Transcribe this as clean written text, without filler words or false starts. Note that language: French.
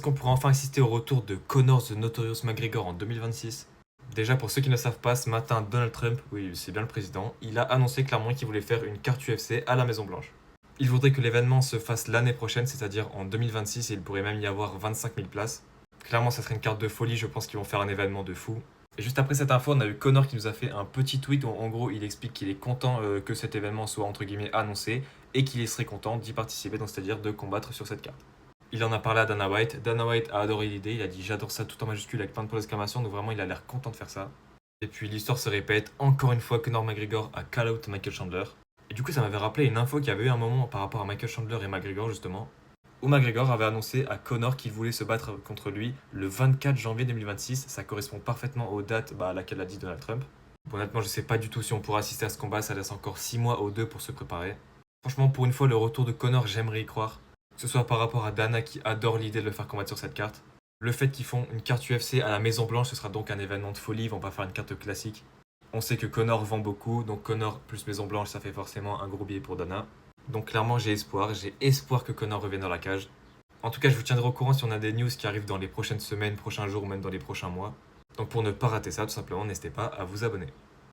qu'on pourra enfin assister au retour de Conor the Notorious McGregor en 2026? Déjà, pour ceux qui ne le savent pas, ce matin, Donald Trump, oui, c'est bien le président, il a annoncé clairement qu'il voulait faire une carte UFC à la Maison Blanche. Il voudrait que l'événement se fasse l'année prochaine, c'est-à-dire en 2026, et il pourrait même y avoir 25 000 places. Clairement, ça serait une carte de folie, je pense qu'ils vont faire un événement de fou. Et juste après cette info, on a eu Conor qui nous a fait un petit tweet où en gros il explique qu'il est content que cet événement soit entre guillemets annoncé et qu'il serait content d'y participer, donc c'est-à-dire de combattre sur cette carte. Il en a parlé à Dana White. Dana White a adoré l'idée. Il a dit j'adore ça tout en majuscule avec plein de points d'exclamation. Donc vraiment, il a l'air content de faire ça. Et puis l'histoire se répète. Encore une fois, Conor McGregor a call out Michael Chandler. Et du coup, ça m'avait rappelé une info qu'il y avait eu un moment par rapport à Michael Chandler et McGregor justement. Où McGregor avait annoncé à Conor qu'il voulait se battre contre lui le 24 janvier 2026. Ça correspond parfaitement aux dates à laquelle a dit Donald Trump. Bon, honnêtement, je sais pas du tout si on pourra assister à ce combat. Ça laisse encore 6 mois aux deux pour se préparer. Franchement, pour une fois, le retour de Conor, j'aimerais y croire. Que ce soit par rapport à Dana qui adore l'idée de le faire combattre sur cette carte. Le fait qu'ils font une carte UFC à la Maison Blanche, ce sera donc un événement de folie, ils vont pas faire une carte classique. On sait que Conor vend beaucoup, donc Conor plus Maison Blanche, ça fait forcément un gros billet pour Dana. Donc clairement j'ai espoir que Conor revienne dans la cage. En tout cas, je vous tiendrai au courant si on a des news qui arrivent dans les prochaines semaines, prochains jours ou même dans les prochains mois. Donc pour ne pas rater ça, tout simplement, n'hésitez pas à vous abonner.